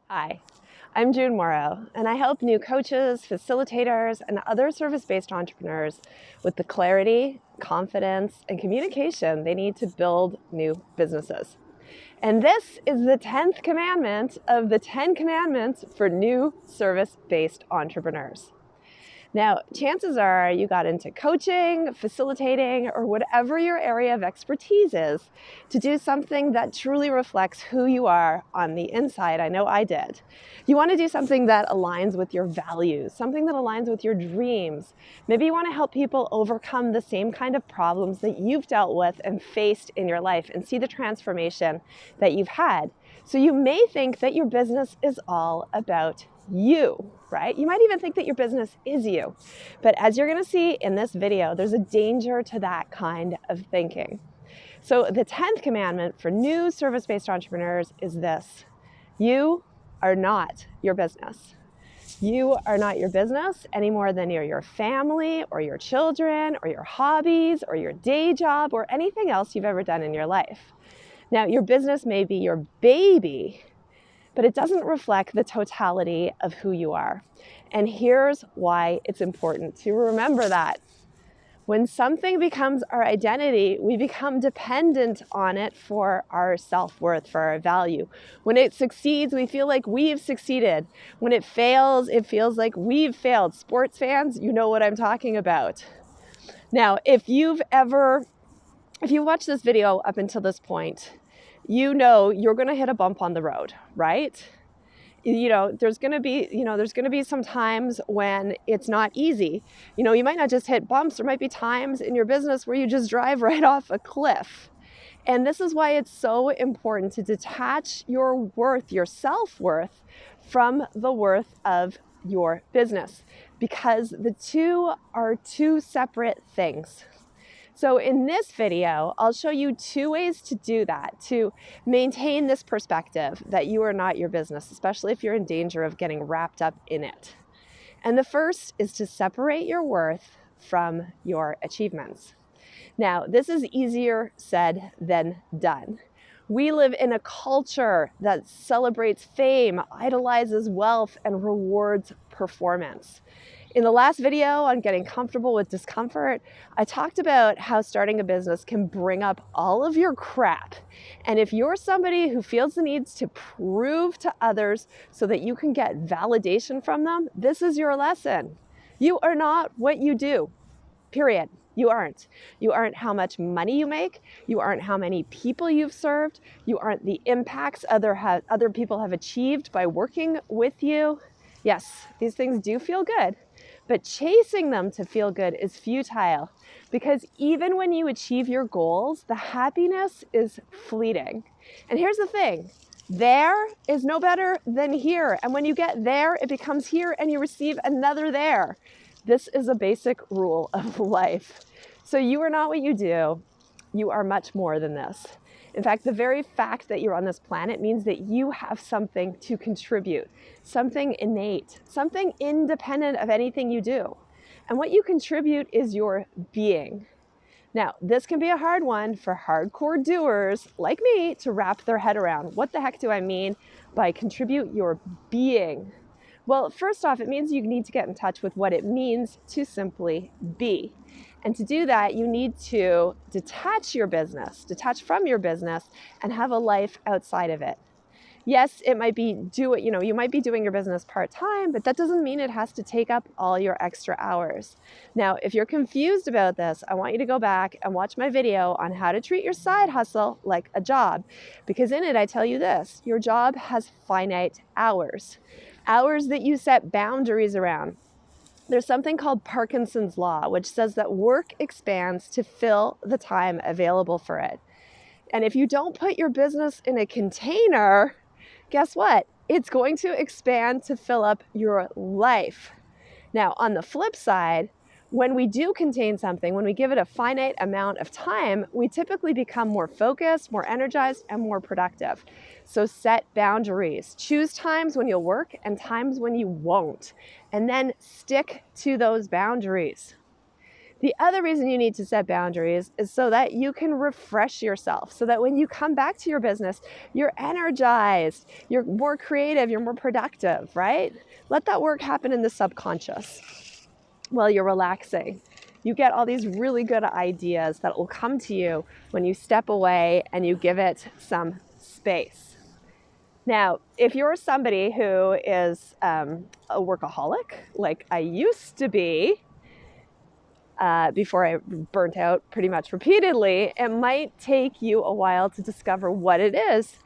Hi, I'm June Morrow, and I help new coaches, facilitators, and other service-based entrepreneurs with the clarity, confidence, and communication they need to build new businesses. And this is the 10th commandment of the 10 commandments for new service-based entrepreneurs. Now, chances are you got into coaching, facilitating, or whatever your area of expertise is to do something that truly reflects who you are on the inside. I know I did. You want to do something that aligns with your values, something that aligns with your dreams. Maybe you want to help people overcome the same kind of problems that you've dealt with and faced in your life and see the transformation that you've had. So you may think that your business is all about you, right? You might even think that your business is you. But as you're going to see in this video, there's a danger to that kind of thinking. So the 10th commandment for new service-based entrepreneurs is this: you are not your business. You are not your business any more than you're your family or your children or your hobbies or your day job or anything else you've ever done in your life. Now, your business may be your baby, but it doesn't reflect the totality of who you are. And here's why it's important to remember that. When something becomes our identity, we become dependent on it for our self-worth, for our value. When it succeeds, we feel like we've succeeded. When it fails, it feels like we've failed. Sports fans, you know what I'm talking about. Now, if you watch this video up until this point, you know you're going to hit a bump on the road, right? There's going to be some times when it's not easy. You might not just hit bumps. There might be times in your business where you just drive right off a cliff. And this is why it's so important to detach your worth, your self-worth, from the worth of your business, because the two are two separate things. So in this video, I'll show you 2 ways to do that, to maintain this perspective that you are not your business, especially if you're in danger of getting wrapped up in it. And the first is to separate your worth from your achievements. Now, this is easier said than done. We live in a culture that celebrates fame, idolizes wealth, and rewards performance. In the last video on getting comfortable with discomfort, I talked about how starting a business can bring up all of your crap. And if you're somebody who feels the need to prove to others so that you can get validation from them, this is your lesson. You are not what you do, period. You aren't. You aren't how much money you make. You aren't how many people you've served. You aren't the impacts other people have achieved by working with you. Yes, these things do feel good, but chasing them to feel good is futile, because even when you achieve your goals, the happiness is fleeting. And here's the thing. There is no better than here. And when you get there, it becomes here and you receive another there. This is a basic rule of life. So you are not what you do. You are much more than this. In fact, the very fact that you're on this planet means that you have something to contribute, something innate, something independent of anything you do. And what you contribute is your being. Now, this can be a hard one for hardcore doers like me to wrap their head around. What the heck do I mean by contribute your being? Well, first off, it means you need to get in touch with what it means to simply be. And to do that, you need to detach from your business, and have a life outside of it. Yes, it might be you might be doing your business part-time, but that doesn't mean it has to take up all your extra hours. Now, if you're confused about this, I want you to go back and watch my video on how to treat your side hustle like a job, because in it I tell you this: your job has finite hours that you set boundaries around. There's something called Parkinson's Law, which says that work expands to fill the time available for it. And if you don't put your business in a container, guess what? It's going to expand to fill up your life. Now, on the flip side, when we do contain something, when we give it a finite amount of time, we typically become more focused, more energized, and more productive. So set boundaries. Choose times when you'll work and times when you won't, and then stick to those boundaries. The other reason you need to set boundaries is so that you can refresh yourself, so that when you come back to your business, you're energized, you're more creative, you're more productive, right? Let that work happen in the subconscious while you're relaxing. You get all these really good ideas that will come to you when you step away and you give it some space. Now, if you're somebody who is a workaholic, like I used to be, before I burnt out pretty much repeatedly, it might take you a while to discover what it is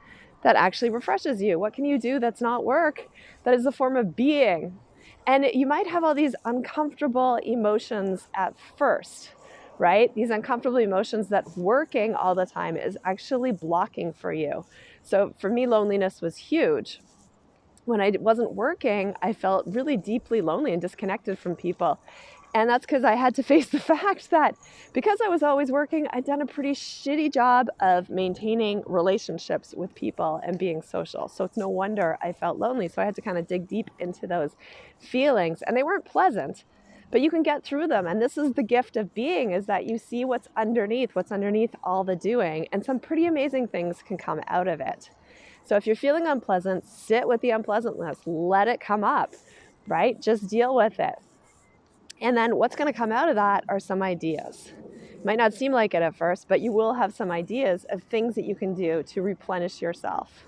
that actually refreshes you. What can you do that's not work, that is a form of being? And you might have all these uncomfortable emotions at first, right? These uncomfortable emotions that working all the time is actually blocking for you. So for me, loneliness was huge. When I wasn't working, I felt really deeply lonely and disconnected from people. And that's because I had to face the fact that because I was always working, I'd done a pretty shitty job of maintaining relationships with people and being social. So it's no wonder I felt lonely. So I had to kind of dig deep into those feelings, and they weren't pleasant, but you can get through them. And this is the gift of being, is that you see what's underneath all the doing, and some pretty amazing things can come out of it. So if you're feeling unpleasant, sit with the unpleasantness, let it come up, right? Just deal with it. And then what's going to come out of that are some ideas. It might not seem like it at first, but you will have some ideas of things that you can do to replenish yourself.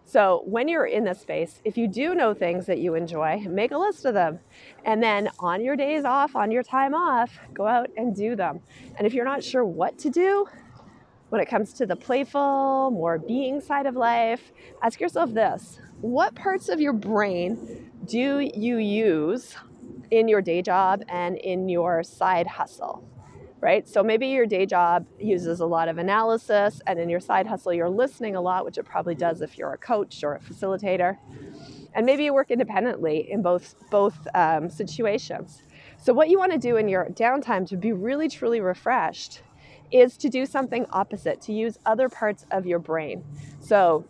So when you're in this space, if you do know things that you enjoy, make a list of them. And then on your days off, on your time off, go out and do them. And if you're not sure what to do when it comes to the playful, more being side of life, ask yourself this: what parts of your brain do you use in your day job and in your side hustle, right? So maybe your day job uses a lot of analysis, and in your side hustle, you're listening a lot, which it probably does if you're a coach or a facilitator. And maybe you work independently in both situations. So what you want to do in your downtime to be really, truly refreshed is to do something opposite, to use other parts of your brain. So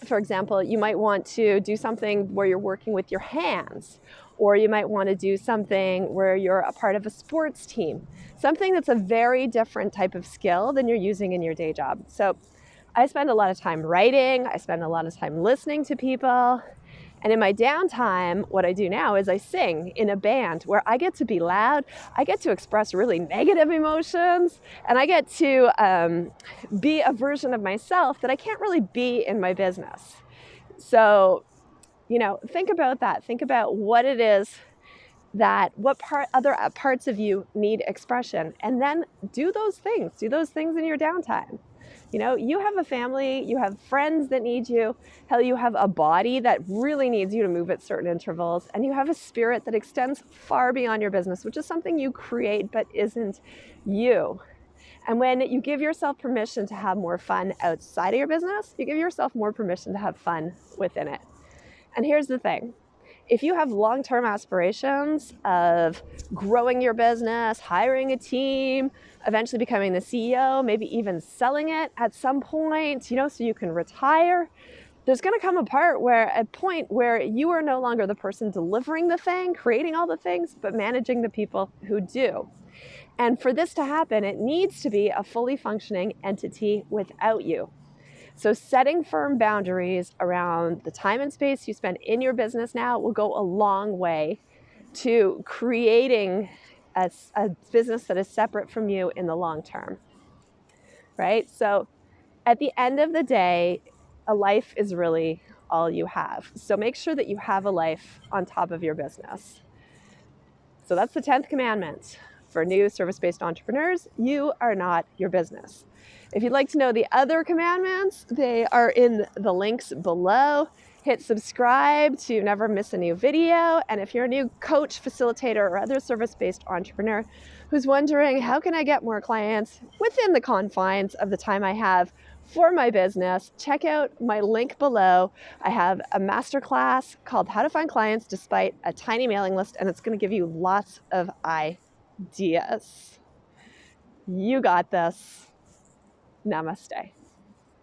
for example, you might want to do something where you're working with your hands, or you might want to do something where you're a part of a sports team, something that's a very different type of skill than you're using in your day job. So I spend a lot of time writing, I spend a lot of time listening to people, and in my downtime, what I do now is I sing in a band where I get to be loud, I get to express really negative emotions, and I get to be a version of myself that I can't really be in my business. So, think about that. Think about what it is other parts of you need expression, and then do those things. Do those things in your downtime. You have a family, you have friends that need you. Hell, you have a body that really needs you to move at certain intervals, and you have a spirit that extends far beyond your business, which is something you create but isn't you. And when you give yourself permission to have more fun outside of your business, you give yourself more permission to have fun within it. And here's the thing. If you have long-term aspirations of growing your business, hiring a team, eventually becoming the CEO, maybe even selling it at some point, so you can retire, there's going to come a point where you are no longer the person delivering the thing, creating all the things, but managing the people who do. And for this to happen, it needs to be a fully functioning entity without you. So setting firm boundaries around the time and space you spend in your business now will go a long way to creating a business that is separate from you in the long term, right? So at the end of the day, a life is really all you have. So make sure that you have a life on top of your business. So that's the 10th commandment. For new service-based entrepreneurs, you are not your business. If you'd like to know the other commandments, they are in the links below. Hit subscribe to never miss a new video. And if you're a new coach, facilitator, or other service-based entrepreneur who's wondering, how can I get more clients within the confines of the time I have for my business, check out my link below. I have a masterclass called How to Find Clients Despite a Tiny Mailing List, and it's going to give you lots of ideas. You got this. Namaste.